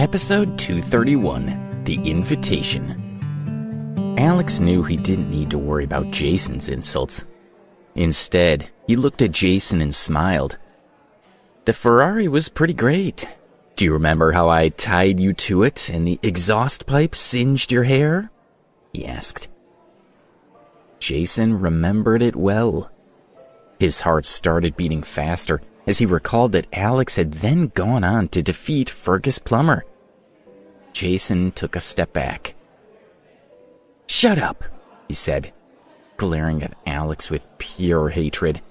Episode 231, The Invitation. Alex knew he didn't need to worry about Jason's insults. Instead, he looked at Jason and smiled. The Ferrari was pretty great. Do you remember how I tied you to it and the exhaust pipe singed your hair? He asked. Jason remembered it well. His heart started beating faster as he recalled that Alex had then gone on to defeat Fergus Plummer. Jason took a step back. "Shut up," he said, glaring at Alex with pure hatred.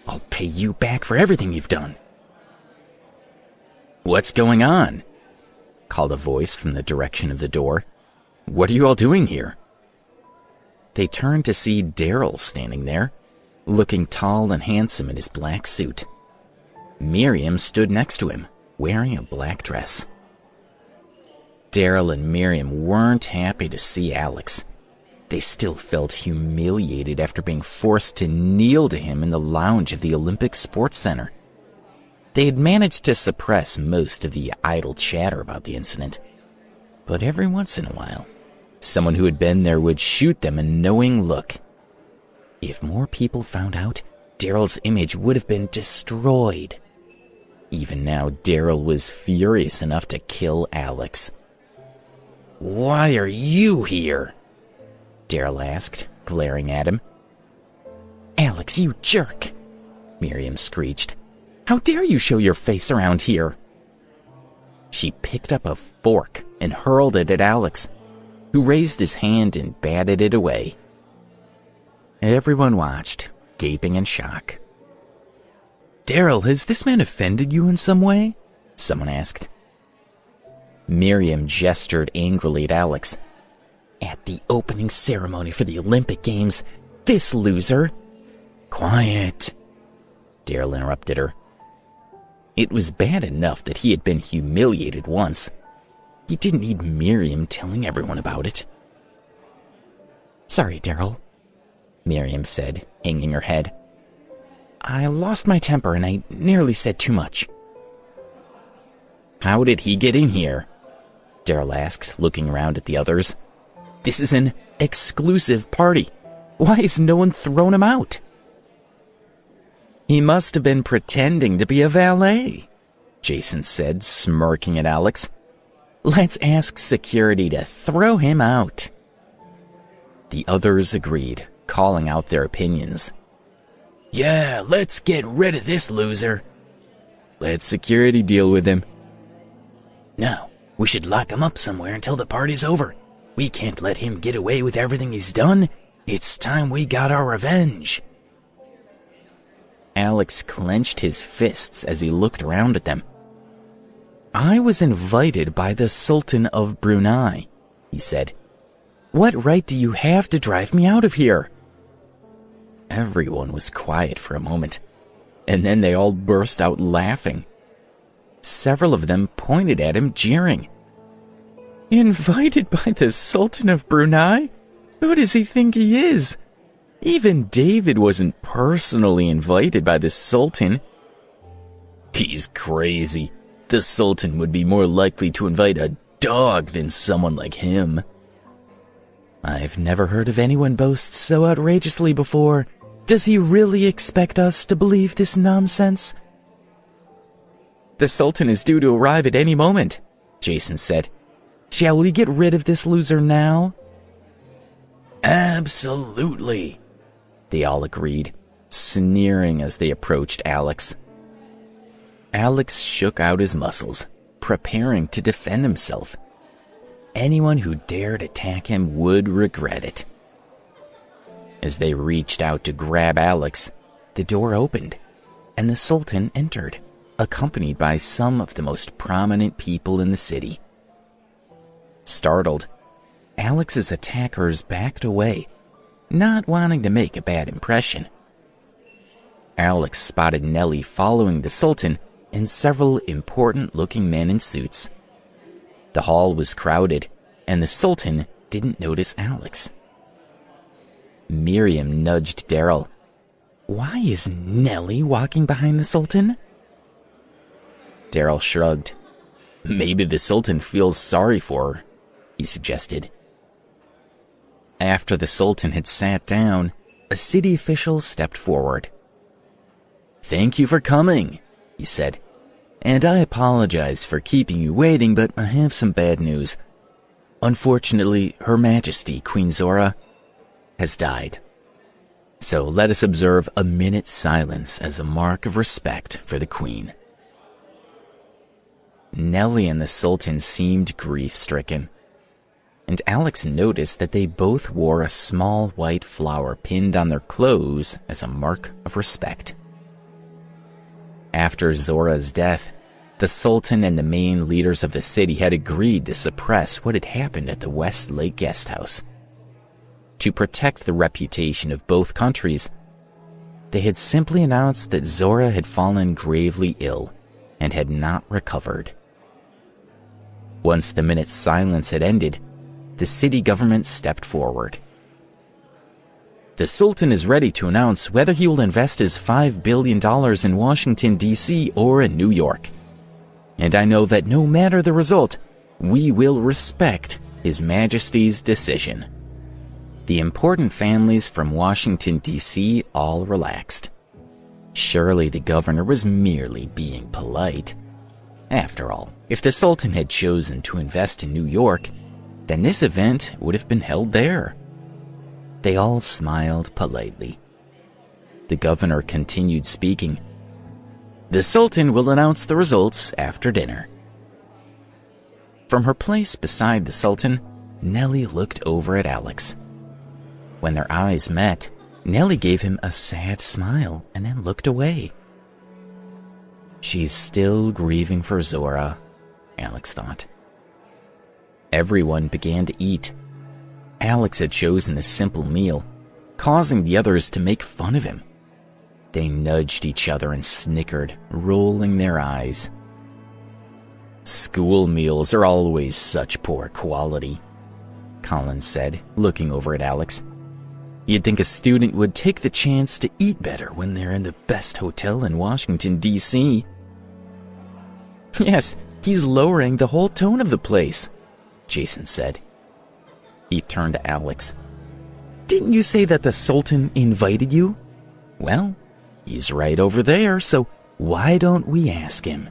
"I'll pay you back for everything you've done." "What's going on?" called a voice from the direction of the door. "What are you all doing here?" They turned to see Daryl standing there, looking tall and handsome in his black suit. Miriam stood next to him, wearing a black dress. Daryl and Miriam weren't happy to see Alex. They still felt humiliated after being forced to kneel to him in the lounge of the Olympic Sports Center. They had managed to suppress most of the idle chatter about the incident, but every once in a while, someone who had been there would shoot them a knowing look. If more people found out, Daryl's image would have been destroyed. Even now, Daryl was furious enough to kill Alex. "Why are you here?" Daryl asked, glaring at him. "Alex, you jerk!" Miriam screeched. "How dare you show your face around here?" She picked up a fork and hurled it at Alex, who raised his hand and batted it away. Everyone watched, gaping in shock. "Daryl, has this man offended you in some way?" someone asked. Miriam gestured angrily at Alex. "At the opening ceremony for the Olympic Games, this loser—" "Quiet," Daryl interrupted her. It was bad enough that he had been humiliated once. He didn't need Miriam telling everyone about it. "Sorry, Daryl," Miriam said, hanging her head. "I lost my temper and I nearly said too much." "How did he get in here?" Daryl asked, looking around at the others. "This is an exclusive party. Why has no one thrown him out?" "He must have been pretending to be a valet," Jason said, smirking at Alex. "Let's ask security to throw him out." The others agreed, calling out their opinions. "Yeah, let's get rid of this loser." "Let security deal with him." "No, we should lock him up somewhere until the party's over. We can't let him get away with everything he's done. It's time we got our revenge." Alex clenched his fists as he looked around at them. "I was invited by the Sultan of Brunei," he said. "What right do you have to drive me out of here?" Everyone was quiet for a moment, and then they all burst out laughing. Several of them pointed at him, jeering. "Invited by the Sultan of Brunei? Who does he think he is? Even David wasn't personally invited by the Sultan." "He's crazy. The Sultan would be more likely to invite a dog than someone like him." "I've never heard of anyone boast so outrageously before. Does he really expect us to believe this nonsense?" "The Sultan is due to arrive at any moment," Jason said. "Shall we get rid of this loser now?" "Absolutely," they all agreed, sneering as they approached Alex. Alex shook out his muscles, preparing to defend himself. Anyone who dared attack him would regret it. As they reached out to grab Alex, the door opened, and the Sultan entered, accompanied by some of the most prominent people in the city. Startled, Alex's attackers backed away, not wanting to make a bad impression. Alex spotted Nellie following the Sultan and several important-looking men in suits. The hall was crowded, and the Sultan didn't notice Alex. Miriam nudged Daryl. "Why is Nellie walking behind the Sultan?" Daryl shrugged. Maybe the Sultan feels sorry for her, he suggested. After the Sultan had sat down, a city official stepped forward. "Thank you for coming," he said. "And I apologize for keeping you waiting, but I have some bad news. Unfortunately, Her Majesty, Queen Zora, has died. So let us observe a minute's silence as a mark of respect for the Queen." Nellie and the Sultan seemed grief-stricken, and Alex noticed that they both wore a small white flower pinned on their clothes as a mark of respect. After Zora's death, the Sultan and the main leaders of the city had agreed to suppress what had happened at the West Lake Guest House. To protect the reputation of both countries, they had simply announced that Zora had fallen gravely ill and had not recovered. Once the minute's silence had ended, the city government stepped forward. "The Sultan is ready to announce whether he will invest his $5 billion in Washington, D.C. or in New York. And I know that no matter the result, we will respect His Majesty's decision." The important families from Washington, D.C. all relaxed. Surely the governor was merely being polite. After all, if the Sultan had chosen to invest in New York, then this event would have been held there. They all smiled politely. The governor continued speaking. "The Sultan will announce the results after dinner." From her place beside the Sultan, Nellie looked over at Alex. When their eyes met, Nellie gave him a sad smile and then looked away. She's still grieving for Zora, Alex thought. Everyone began to eat. Alex had chosen a simple meal, causing the others to make fun of him. They nudged each other and snickered, rolling their eyes. "School meals are always such poor quality," Colin said, looking over at Alex. "You'd think a student would take the chance to eat better when they're in the best hotel in Washington, D.C. "Yes, he's lowering the whole tone of the place," Jason said. He turned to Alex. "Didn't you say that the Sultan invited you? Well, he's right over there, so why don't we ask him?"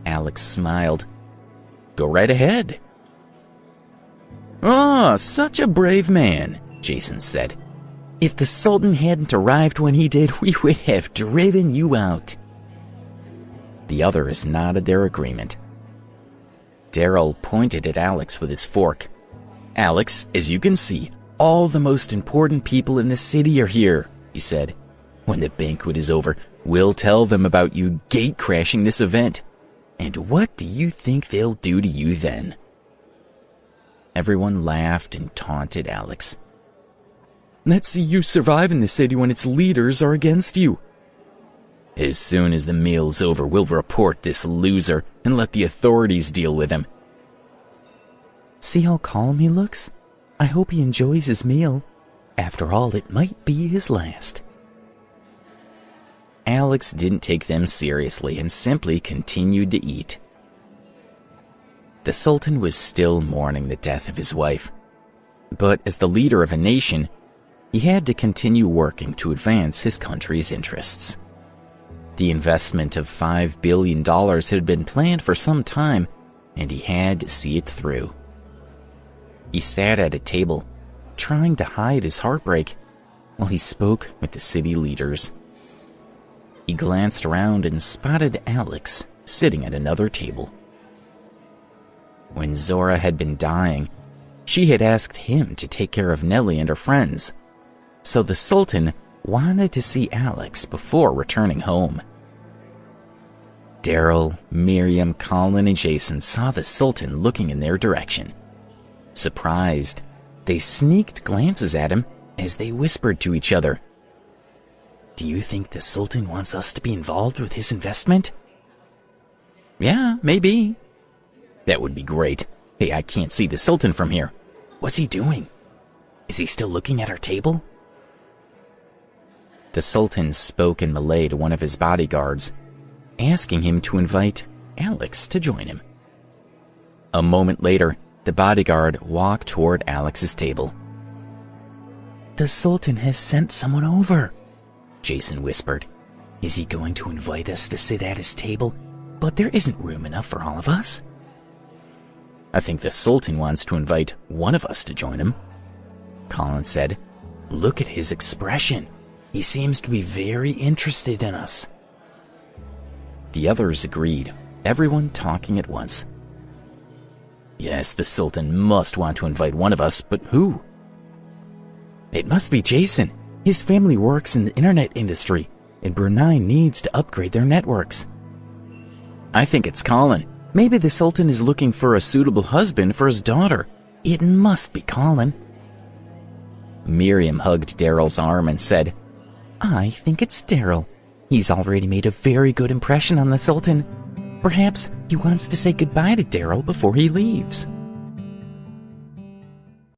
Alex smiled. "Go right ahead." "Oh, such a brave man," Jason said. "If the Sultan hadn't arrived when he did, we would have driven you out." The others nodded their agreement. Daryl pointed at Alex with his fork. "Alex, as you can see, all the most important people in the city are here," he said. "When the banquet is over, we'll tell them about you gate-crashing this event. And what do you think they'll do to you then?" Everyone laughed and taunted Alex. "Let's see you survive in the city when its leaders are against you." "As soon as the meal's over, we'll report this loser and let the authorities deal with him." "See how calm he looks? I hope he enjoys his meal. After all, it might be his last." Alex didn't take them seriously and simply continued to eat. The Sultan was still mourning the death of his wife, but as the leader of a nation, he had to continue working to advance his country's interests. The investment of $5 billion had been planned for some time, and he had to see it through. He sat at a table, trying to hide his heartbreak, while he spoke with the city leaders. He glanced around and spotted Alex sitting at another table. When Zora had been dying, she had asked him to take care of Nellie and her friends, so the Sultan wanted to see Alex before returning home. Daryl, Miriam, Colin, and Jason saw the Sultan looking in their direction. Surprised, they sneaked glances at him as they whispered to each other, "Do you think the Sultan wants us to be involved with his investment?" "Yeah, maybe." "That would be great. Hey, I can't see the Sultan from here. What's he doing? Is he still looking at our table?" The Sultan spoke in Malay to one of his bodyguards, asking him to invite Alex to join him. A moment later, the bodyguard walked toward Alex's table. "The Sultan has sent someone over," Jason whispered. "Is he going to invite us to sit at his table? But there isn't room enough for all of us." "I think the Sultan wants to invite one of us to join him," Colin said. "Look at his expression. He seems to be very interested in us." The others agreed, everyone talking at once. "Yes, the Sultan must want to invite one of us, but who?" "It must be Jason. His family works in the internet industry, and Brunei needs to upgrade their networks." "I think it's Colin. Maybe the Sultan is looking for a suitable husband for his daughter." "It must be Colin." Miriam hugged Daryl's arm and said, "I think it's Daryl. He's already made a very good impression on the Sultan. Perhaps he wants to say goodbye to Daryl before he leaves."